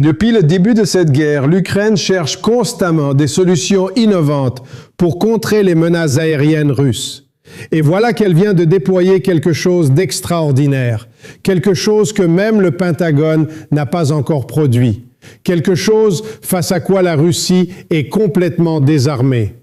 Depuis le début de cette guerre, l'Ukraine cherche constamment des solutions innovantes pour contrer les menaces aériennes russes. Et voilà qu'elle vient de déployer quelque chose d'extraordinaire, quelque chose que même le Pentagone n'a pas encore produit, quelque chose face à quoi la Russie est complètement désarmée.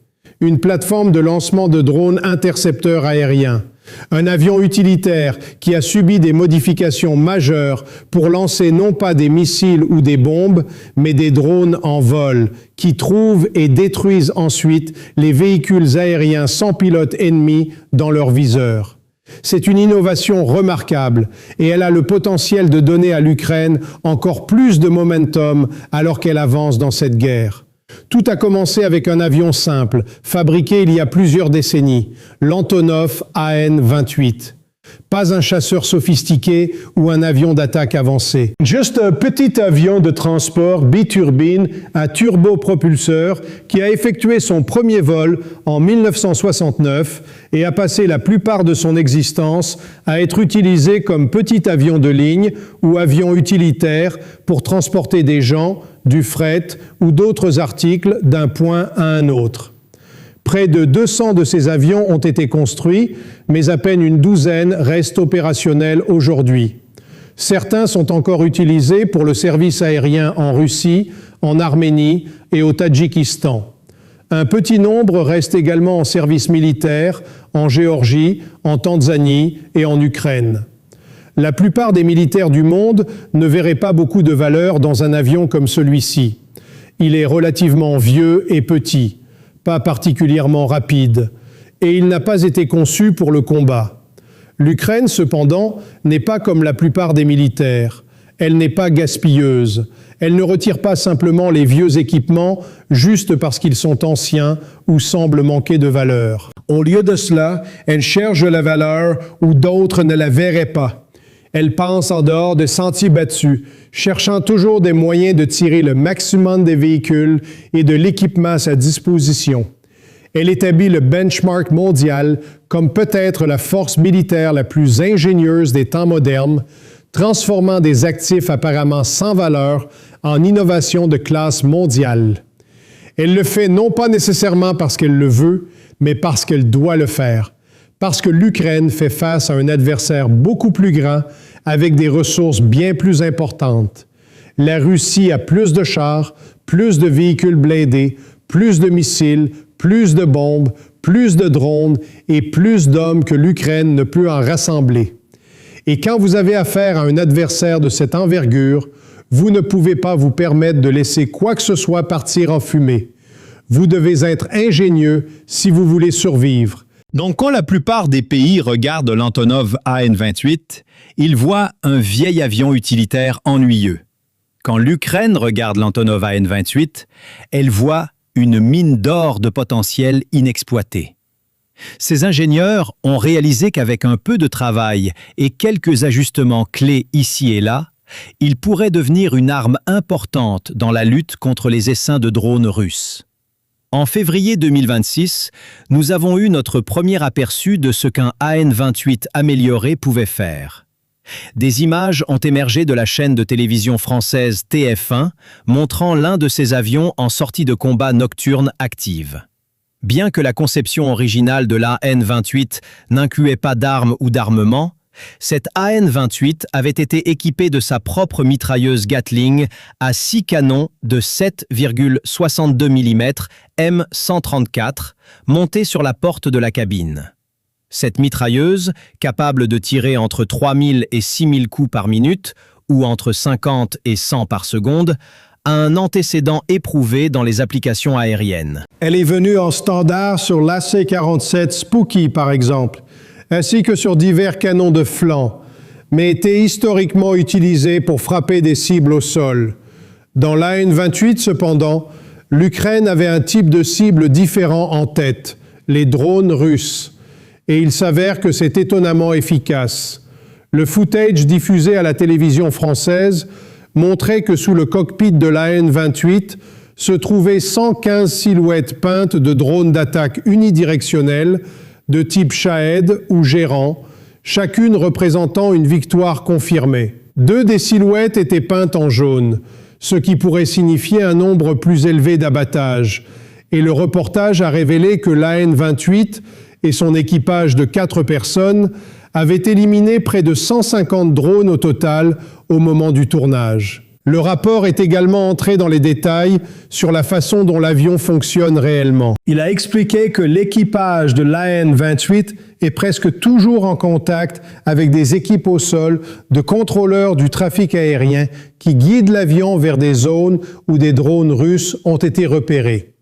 Une plateforme de lancement de drones intercepteurs aériens. Un avion utilitaire qui a subi des modifications majeures pour lancer non pas des missiles ou des bombes, mais des drones en vol, qui trouvent et détruisent ensuite les véhicules aériens sans pilote ennemis dans leur viseur. C'est une innovation remarquable et elle a le potentiel de donner à l'Ukraine encore plus de momentum alors qu'elle avance dans cette guerre. Tout a commencé avec un avion simple, fabriqué il y a plusieurs décennies, l'Antonov AN-28. Pas un chasseur sophistiqué ou un avion d'attaque avancé. Juste un petit avion de transport biturbine à turbopropulseur qui a effectué son premier vol en 1969 et a passé la plupart de son existence à être utilisé comme petit avion de ligne ou avion utilitaire pour transporter des gens, du fret ou d'autres articles d'un point à un autre. Près de 200 de ces avions ont été construits, mais à peine une douzaine restent opérationnels aujourd'hui. Certains sont encore utilisés pour le service aérien en Russie, en Arménie et au Tadjikistan. Un petit nombre reste également en service militaire en Géorgie, en Tanzanie et en Ukraine. La plupart des militaires du monde ne verraient pas beaucoup de valeur dans un avion comme celui-ci. Il est relativement vieux et petit, pas particulièrement rapide, et il n'a pas été conçu pour le combat. L'Ukraine, cependant, n'est pas comme la plupart des militaires. Elle n'est pas gaspilleuse. Elle ne retire pas simplement les vieux équipements juste parce qu'ils sont anciens ou semblent manquer de valeur. Au lieu de cela, elle cherche la valeur où d'autres ne la verraient pas. Elle pense en dehors de sentiers battus, cherchant toujours des moyens de tirer le maximum des véhicules et de l'équipement à sa disposition. Elle établit le benchmark mondial comme peut-être la force militaire la plus ingénieuse des temps modernes, transformant des actifs apparemment sans valeur en innovation de classe mondiale. Elle le fait non pas nécessairement parce qu'elle le veut, mais parce qu'elle doit le faire. Parce que l'Ukraine fait face à un adversaire beaucoup plus grand avec des ressources bien plus importantes. La Russie a plus de chars, plus de véhicules blindés, plus de missiles, plus de bombes, plus de drones et plus d'hommes que l'Ukraine ne peut en rassembler. Et quand vous avez affaire à un adversaire de cette envergure, vous ne pouvez pas vous permettre de laisser quoi que ce soit partir en fumée. Vous devez être ingénieux si vous voulez survivre. Donc, quand la plupart des pays regardent l'Antonov AN-28, ils voient un vieil avion utilitaire ennuyeux. Quand l'Ukraine regarde l'Antonov AN-28, elle voit une mine d'or de potentiel inexploité. Ces ingénieurs ont réalisé qu'avec un peu de travail et quelques ajustements clés ici et là, il pourrait devenir une arme importante dans la lutte contre les essaims de drones russes. En février 2026, nous avons eu notre premier aperçu de ce qu'un AN-28 amélioré pouvait faire. Des images ont émergé de la chaîne de télévision française TF1, montrant l'un de ces avions en sortie de combat nocturne active. Bien que la conception originale de l'AN-28 n'incluait pas d'armes ou d'armement, cette AN-28 avait été équipée de sa propre mitrailleuse Gatling à 6 canons de 7,62 mm M134 montés sur la porte de la cabine. Cette mitrailleuse, capable de tirer entre 3000 et 6000 coups par minute, ou entre 50 et 100 par seconde, a un antécédent éprouvé dans les applications aériennes. Elle est venue en standard sur l'AC-47 Spooky, par exemple, ainsi que sur divers canons de flanc, mais était historiquement utilisée pour frapper des cibles au sol. Dans l'AN-28, cependant, l'Ukraine avait un type de cible différent en tête, les drones russes, et il s'avère que c'est étonnamment efficace. Le footage diffusé à la télévision française montrait que sous le cockpit de l'AN-28 se trouvaient 115 silhouettes peintes de drones d'attaque unidirectionnels de type Shahed ou Gérant, chacune représentant une victoire confirmée. 2 des silhouettes étaient peintes en jaune. ce qui pourrait signifier un nombre plus élevé d'abattages. Et le reportage a révélé que l'AN-28 et son équipage de 4 personnes avaient éliminé près de 150 drones au total au moment du tournage. Le rapport est également entré dans les détails sur la façon dont l'avion fonctionne réellement. Il a expliqué que l'équipage de l'AN-28 est presque toujours en contact avec des équipes au sol de contrôleurs du trafic aérien qui guident l'avion vers des zones où des drones russes ont été repérés.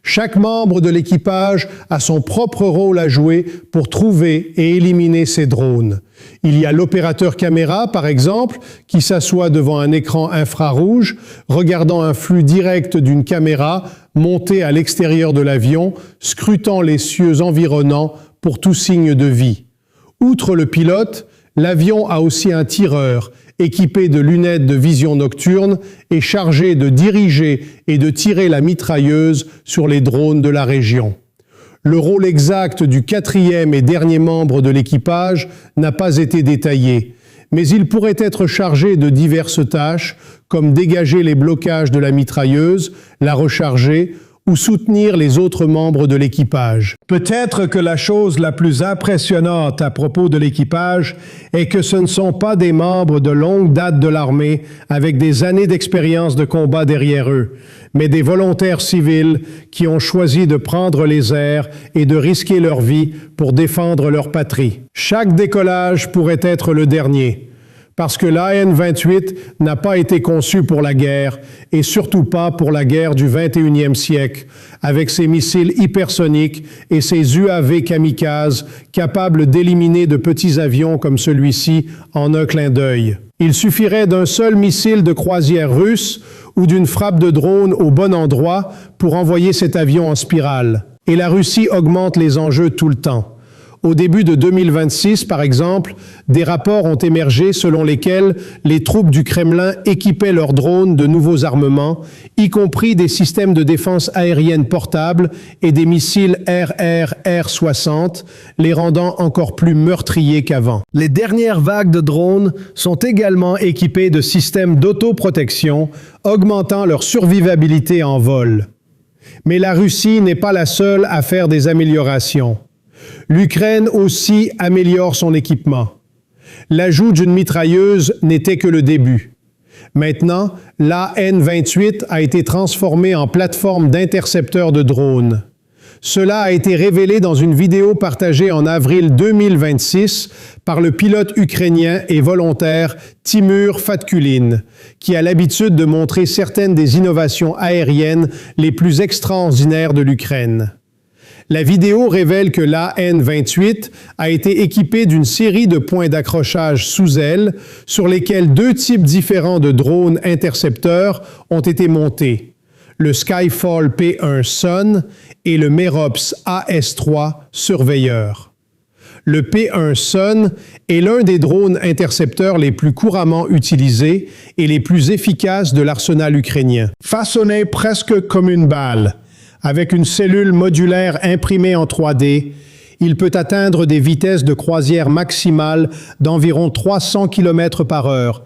Chaque membre de l'équipage a son propre rôle à jouer pour trouver et éliminer ces drones. Il y a l'opérateur caméra, par exemple, qui s'assoit devant un écran infrarouge, regardant un flux direct d'une caméra montée à l'extérieur de l'avion, scrutant les cieux environnants pour tout signe de vie. Outre le pilote, l'avion a aussi un tireur, équipé de lunettes de vision nocturne et chargé de diriger et de tirer la mitrailleuse sur les drones de la région. Le rôle exact du 4e et dernier membre de l'équipage n'a pas été détaillé, mais il pourrait être chargé de diverses tâches, comme dégager les blocages de la mitrailleuse, la recharger ou soutenir les autres membres de l'équipage. Peut-être que la chose la plus impressionnante à propos de l'équipage est que ce ne sont pas des membres de longue date de l'armée avec des années d'expérience de combat derrière eux, mais des volontaires civils qui ont choisi de prendre les airs et de risquer leur vie pour défendre leur patrie. Chaque décollage pourrait être le dernier, parce que l'AN-28 n'a pas été conçu pour la guerre, et surtout pas pour la guerre du 21e siècle, avec ses missiles hypersoniques et ses UAV kamikazes capables d'éliminer de petits avions comme celui-ci en un clin d'œil. Il suffirait d'un seul missile de croisière russe ou d'une frappe de drone au bon endroit pour envoyer cet avion en spirale. Et la Russie augmente les enjeux tout le temps. Au début de 2026, par exemple, des rapports ont émergé selon lesquels les troupes du Kremlin équipaient leurs drones de nouveaux armements, y compris des systèmes de défense aérienne portables et des missiles RR-R60, les rendant encore plus meurtriers qu'avant. Les dernières vagues de drones sont également équipées de systèmes d'autoprotection, augmentant leur survivabilité en vol. Mais la Russie n'est pas la seule à faire des améliorations. L'Ukraine aussi améliore son équipement. L'ajout d'une mitrailleuse n'était que le début. Maintenant, l'AN-28 a été transformée en plateforme d'intercepteur de drones. Cela a été révélé dans une vidéo partagée en avril 2026 par le pilote ukrainien et volontaire Timur Fatkulin, qui a l'habitude de montrer certaines des innovations aériennes les plus extraordinaires de l'Ukraine. La vidéo révèle que l'AN-28 a été équipée d'une série de points d'accrochage sous aile sur lesquels 2 types différents de drones intercepteurs ont été montés, le Skyfall P1 Sun et le Merops AS-3 Surveyor. Le P1 Sun est l'un des drones intercepteurs les plus couramment utilisés et les plus efficaces de l'arsenal ukrainien. Façonné presque comme une balle, avec une cellule modulaire imprimée en 3D, il peut atteindre des vitesses de croisière maximales d'environ 300 km/h,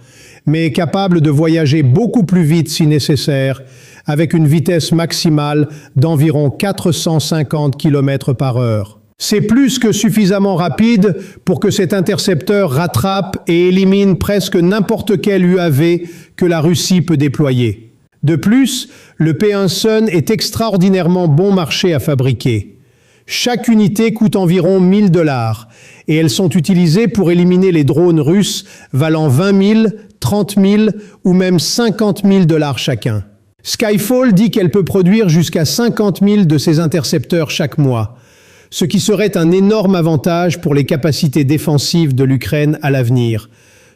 mais est capable de voyager beaucoup plus vite si nécessaire, avec une vitesse maximale d'environ 450 km/h. C'est plus que suffisamment rapide pour que cet intercepteur rattrape et élimine presque n'importe quel UAV que la Russie peut déployer. De plus, le P1 Sun est extraordinairement bon marché à fabriquer. Chaque unité coûte environ 1 000 $ et elles sont utilisées pour éliminer les drones russes valant 20 000, 30 000 ou même 50 000 $ chacun. Skyfall dit qu'elle peut produire jusqu'à 50 000 de ces intercepteurs chaque mois, ce qui serait un énorme avantage pour les capacités défensives de l'Ukraine à l'avenir,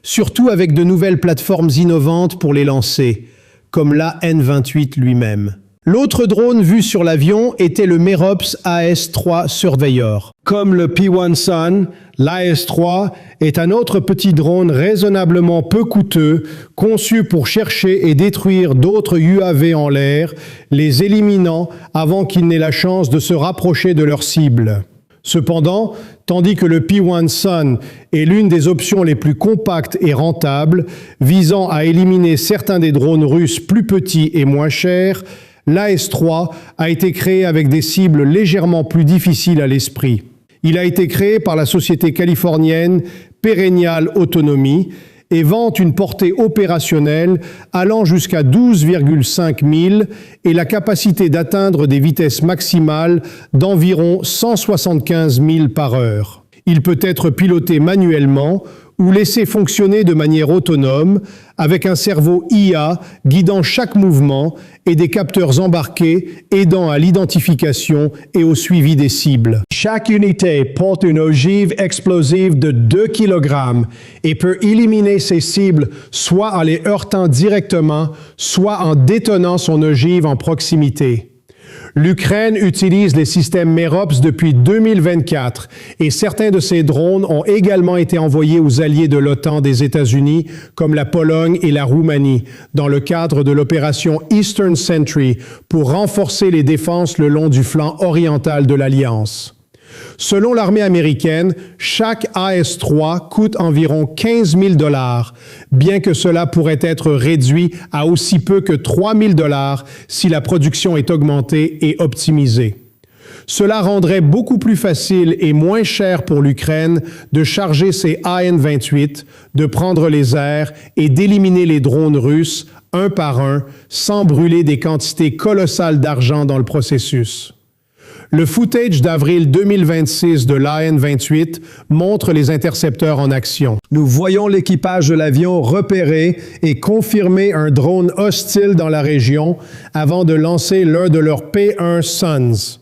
surtout avec de nouvelles plateformes innovantes pour les lancer, comme l'AN-28 lui-même. L'autre drone vu sur l'avion était le Merops AS-3 Surveyor. Comme le P1 Sun, l'AS-3 est un autre petit drone raisonnablement peu coûteux, conçu pour chercher et détruire d'autres UAV en l'air, les éliminant avant qu'ils n'aient la chance de se rapprocher de leur cible. Cependant, tandis que le P-1 Sun est l'une des options les plus compactes et rentables, visant à éliminer certains des drones russes plus petits et moins chers. L'AS-3 a été créé avec des cibles légèrement plus difficiles à l'esprit. Il a été créé par la société californienne Perennial Autonomy et vante une portée opérationnelle allant jusqu'à 12,5 milles et la capacité d'atteindre des vitesses maximales d'environ 175 milles par heure. Il peut être piloté manuellement ou laissé fonctionner de manière autonome avec un cerveau IA guidant chaque mouvement et des capteurs embarqués aidant à l'identification et au suivi des cibles. Chaque unité porte une ogive explosive de 2 kg et peut éliminer ses cibles soit en les heurtant directement, soit en détonant son ogive en proximité. L'Ukraine utilise les systèmes Merops depuis 2024 et certains de ces drones ont également été envoyés aux alliés de l'OTAN des États-Unis comme la Pologne et la Roumanie dans le cadre de l'opération Eastern Sentry pour renforcer les défenses le long du flanc oriental de l'Alliance. Selon l'armée américaine, chaque AS-3 coûte environ 15 000 $, bien que cela pourrait être réduit à aussi peu que 3 000 $ si la production est augmentée et optimisée. Cela rendrait beaucoup plus facile et moins cher pour l'Ukraine de charger ses AN-28, de prendre les airs et d'éliminer les drones russes un par un sans brûler des quantités colossales d'argent dans le processus. Le footage d'avril 2026 de l'AN-28 montre les intercepteurs en action. Nous voyons l'équipage de l'avion repérer et confirmer un drone hostile dans la région avant de lancer l'un de leurs P-1 Suns.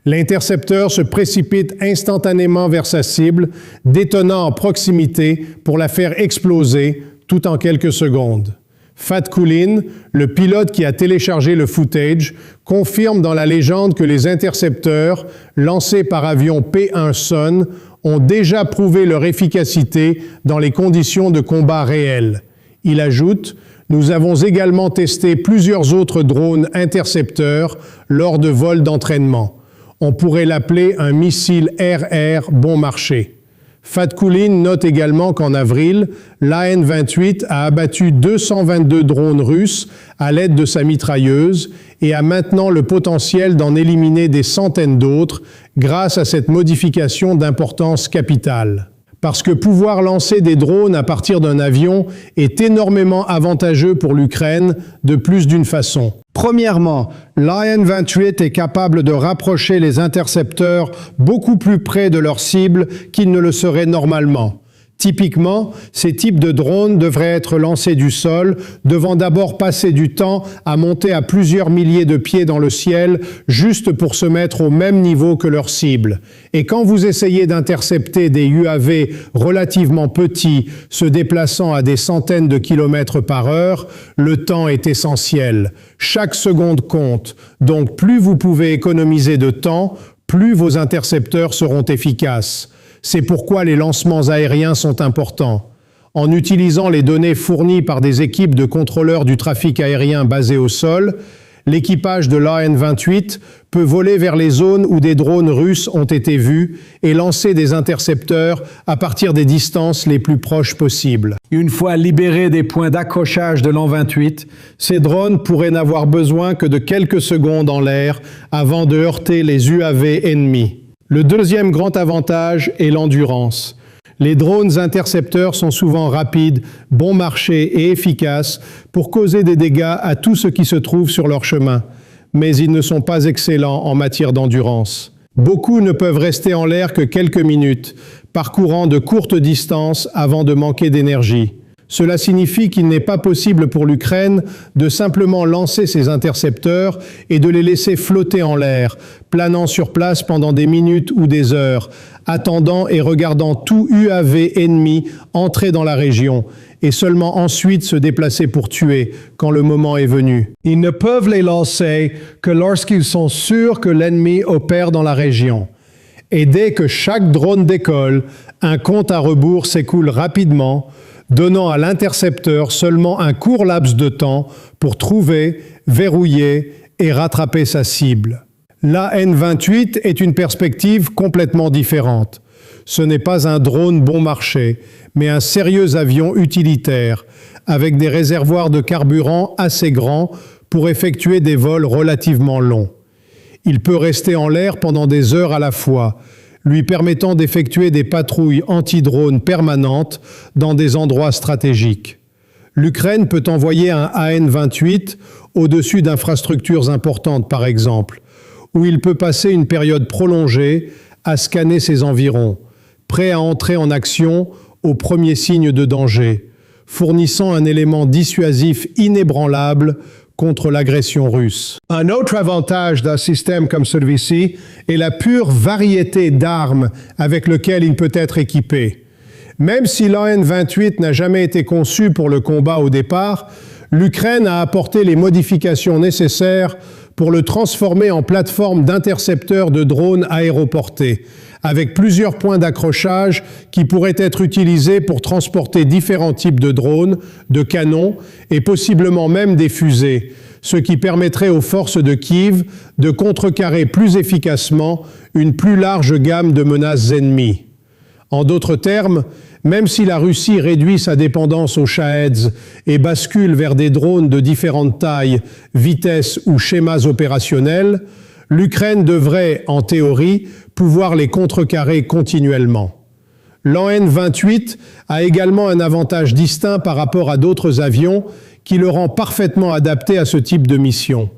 L'intercepteur se précipite instantanément vers sa cible, détonnant en proximité pour la faire exploser tout en quelques secondes. Fatkulin, le pilote qui a téléchargé le footage, confirme dans la légende que les intercepteurs, lancés par avion P-1 Sun, ont déjà prouvé leur efficacité dans les conditions de combat réelles. Il ajoute « Nous avons également testé plusieurs autres drones intercepteurs lors de vols d'entraînement. On pourrait l'appeler un missile RR bon marché. » Fatkulin note également qu'en avril, l'AN-28 a abattu 222 drones russes à l'aide de sa mitrailleuse et a maintenant le potentiel d'en éliminer des centaines d'autres grâce à cette modification d'importance capitale. Parce que pouvoir lancer des drones à partir d'un avion est énormément avantageux pour l'Ukraine de plus d'une façon. Premièrement, l'AN-28 est capable de rapprocher les intercepteurs beaucoup plus près de leur cible qu'ils ne le seraient normalement. Typiquement, ces types de drones devraient être lancés du sol, devant d'abord passer du temps à monter à plusieurs milliers de pieds dans le ciel, juste pour se mettre au même niveau que leur cible. Et quand vous essayez d'intercepter des UAV relativement petits, se déplaçant à des centaines de kilomètres par heure, le temps est essentiel. Chaque seconde compte, donc plus vous pouvez économiser de temps, plus vos intercepteurs seront efficaces. C'est pourquoi les lancements aériens sont importants. En utilisant les données fournies par des équipes de contrôleurs du trafic aérien basés au sol, l'équipage de l'AN-28 peut voler vers les zones où des drones russes ont été vus et lancer des intercepteurs à partir des distances les plus proches possibles. Une fois libérés des points d'accrochage de l'AN-28, ces drones pourraient n'avoir besoin que de quelques secondes en l'air avant de heurter les UAV ennemis. Le deuxième grand avantage est l'endurance. Les drones intercepteurs sont souvent rapides, bon marché et efficaces pour causer des dégâts à tout ce qui se trouve sur leur chemin. Mais ils ne sont pas excellents en matière d'endurance. Beaucoup ne peuvent rester en l'air que quelques minutes, parcourant de courtes distances avant de manquer d'énergie. Cela signifie qu'il n'est pas possible pour l'Ukraine de simplement lancer ses intercepteurs et de les laisser flotter en l'air, planant sur place pendant des minutes ou des heures, attendant et regardant tout UAV ennemi entrer dans la région, et seulement ensuite se déplacer pour tuer quand le moment est venu. Ils ne peuvent les lancer que lorsqu'ils sont sûrs que l'ennemi opère dans la région. Et dès que chaque drone décolle, un compte à rebours s'écoule rapidement, donnant à l'intercepteur seulement un court laps de temps pour trouver, verrouiller et rattraper sa cible. L'AN-28 est une perspective complètement différente. Ce n'est pas un drone bon marché, mais un sérieux avion utilitaire, avec des réservoirs de carburant assez grands pour effectuer des vols relativement longs. Il peut rester en l'air pendant des heures à la fois, lui permettant d'effectuer des patrouilles anti-drones permanentes dans des endroits stratégiques. L'Ukraine peut envoyer un AN-28 au-dessus d'infrastructures importantes, par exemple, où il peut passer une période prolongée à scanner ses environs, prêt à entrer en action au premier signe de danger, fournissant un élément dissuasif inébranlable contre l'agression russe. Un autre avantage d'un système comme celui-ci est la pure variété d'armes avec lesquelles il peut être équipé. Même si l'AN-28 n'a jamais été conçu pour le combat au départ, l'Ukraine a apporté les modifications nécessaires pour le transformer en plateforme d'intercepteur de drones aéroportés, avec plusieurs points d'accrochage qui pourraient être utilisés pour transporter différents types de drones, de canons et possiblement même des fusées, ce qui permettrait aux forces de Kiev de contrecarrer plus efficacement une plus large gamme de menaces ennemies. En d'autres termes, même si la Russie réduit sa dépendance aux Shaheds et bascule vers des drones de différentes tailles, vitesses ou schémas opérationnels, l'Ukraine devrait, en théorie, pouvoir les contrecarrer continuellement. L'AN-28 a également un avantage distinct par rapport à d'autres avions qui le rend parfaitement adapté à ce type de mission.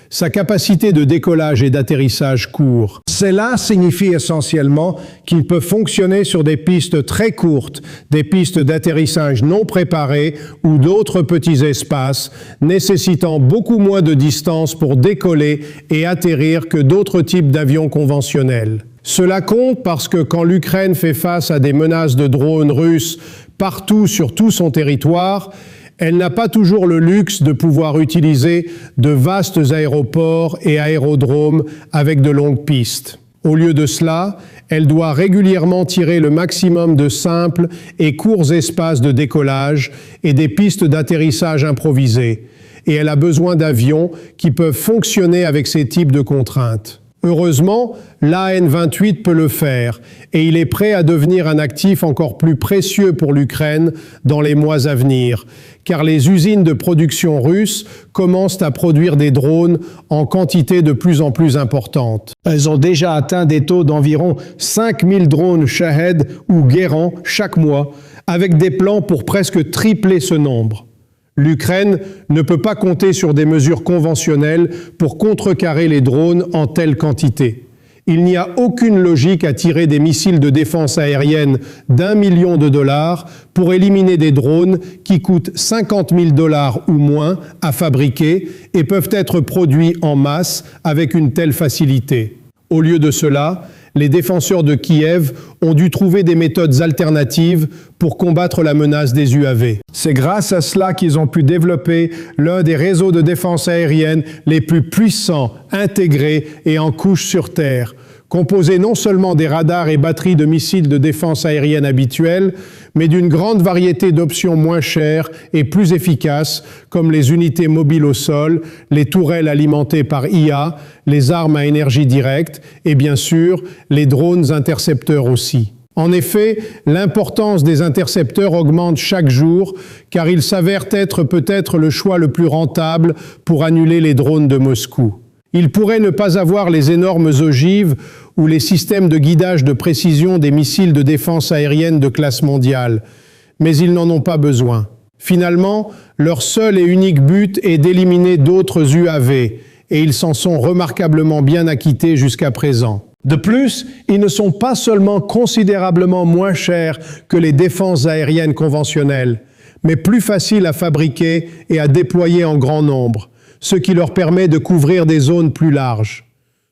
Sa capacité de décollage et d'atterrissage court. Cela signifie essentiellement qu'il peut fonctionner sur des pistes très courtes, des pistes d'atterrissage non préparées ou d'autres petits espaces, nécessitant beaucoup moins de distance pour décoller et atterrir que d'autres types d'avions conventionnels. Cela compte parce que quand l'Ukraine fait face à des menaces de drones russes partout sur tout son territoire, elle n'a pas toujours le luxe de pouvoir utiliser de vastes aéroports et aérodromes avec de longues pistes. Au lieu de cela, elle doit régulièrement tirer le maximum de simples et courts espaces de décollage et des pistes d'atterrissage improvisées. Et elle a besoin d'avions qui peuvent fonctionner avec ces types de contraintes. Heureusement, l'AN-28 peut le faire et il est prêt à devenir un actif encore plus précieux pour l'Ukraine dans les mois à venir, car les usines de production russes commencent à produire des drones en quantité de plus en plus importante. Elles ont déjà atteint des taux d'environ 5000 drones Shahed ou Guerrand chaque mois, avec des plans pour presque tripler ce nombre. L'Ukraine ne peut pas compter sur des mesures conventionnelles pour contrecarrer les drones en telle quantité. Il n'y a aucune logique à tirer des missiles de défense aérienne d'1 million de dollars pour éliminer des drones qui coûtent 50 000 $ ou moins à fabriquer et peuvent être produits en masse avec une telle facilité. Au lieu de cela, les défenseurs de Kiev ont dû trouver des méthodes alternatives pour combattre la menace des UAV. C'est grâce à cela qu'ils ont pu développer l'un des réseaux de défense aérienne les plus puissants, intégrés et en couche sur Terre, composé non seulement des radars et batteries de missiles de défense aérienne habituels, mais d'une grande variété d'options moins chères et plus efficaces, comme les unités mobiles au sol, les tourelles alimentées par IA, les armes à énergie directe et bien sûr, les drones intercepteurs aussi. En effet, l'importance des intercepteurs augmente chaque jour, car ils s'avèrent être peut-être le choix le plus rentable pour annuler les drones de Moscou. Ils pourraient ne pas avoir les énormes ogives ou les systèmes de guidage de précision des missiles de défense aérienne de classe mondiale, mais ils n'en ont pas besoin. Finalement, leur seul et unique but est d'éliminer d'autres UAV, et ils s'en sont remarquablement bien acquittés jusqu'à présent. De plus, ils ne sont pas seulement considérablement moins chers que les défenses aériennes conventionnelles, mais plus faciles à fabriquer et à déployer en grand nombre, ce qui leur permet de couvrir des zones plus larges.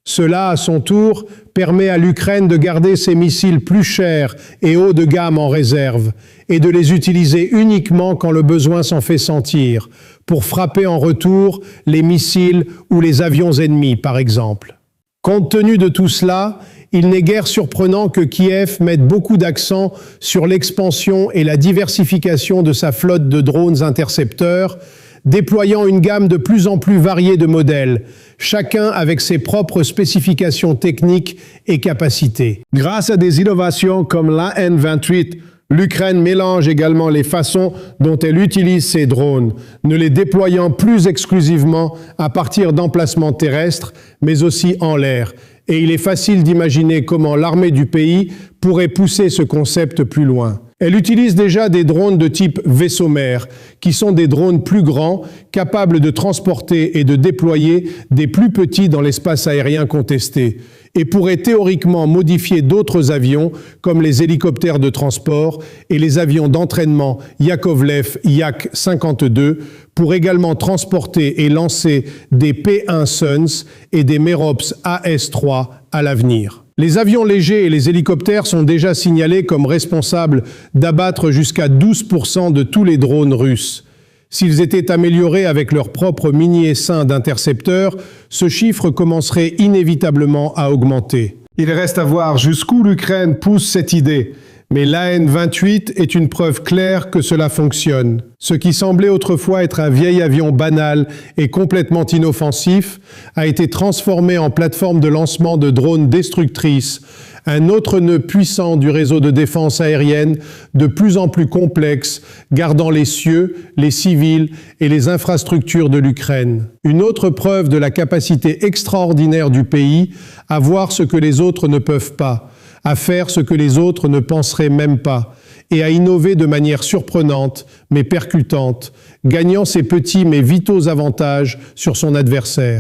Cela, à son tour, permet à l'Ukraine de garder ses missiles plus chers et haut de gamme en réserve et de les utiliser uniquement quand le besoin s'en fait sentir, pour frapper en retour les missiles ou les avions ennemis, par exemple. Compte tenu de tout cela, il n'est guère surprenant que Kiev mette beaucoup d'accent sur l'expansion et la diversification de sa flotte de drones intercepteurs, déployant une gamme de plus en plus variée de modèles, chacun avec ses propres spécifications techniques et capacités. Grâce à des innovations comme l'AN-28, l'Ukraine mélange également les façons dont elle utilise ses drones, ne les déployant plus exclusivement à partir d'emplacements terrestres, mais aussi en l'air. Et il est facile d'imaginer comment l'armée du pays pourrait pousser ce concept plus loin. Elle utilise déjà des drones de type vaisseau-mère, qui sont des drones plus grands, capables de transporter et de déployer des plus petits dans l'espace aérien contesté, et pourrait théoriquement modifier d'autres avions, comme les hélicoptères de transport et les avions d'entraînement Yakovlev Yak-52, pour également transporter et lancer des P-1 Suns et des Merops AS-3 à l'avenir. Les avions légers et les hélicoptères sont déjà signalés comme responsables d'abattre jusqu'à 12% de tous les drones russes. S'ils étaient améliorés avec leur propre mini-essaim d'intercepteurs, ce chiffre commencerait inévitablement à augmenter. Il reste à voir jusqu'où l'Ukraine pousse cette idée. Mais l'AN-28 est une preuve claire que cela fonctionne. Ce qui semblait autrefois être un vieil avion banal et complètement inoffensif a été transformé en plateforme de lancement de drones destructrices, un autre nœud puissant du réseau de défense aérienne de plus en plus complexe, gardant les cieux, les civils et les infrastructures de l'Ukraine. Une autre preuve de la capacité extraordinaire du pays à voir ce que les autres ne peuvent pas, à faire ce que les autres ne penseraient même pas, et à innover de manière surprenante mais percutante, gagnant ses petits mais vitaux avantages sur son adversaire.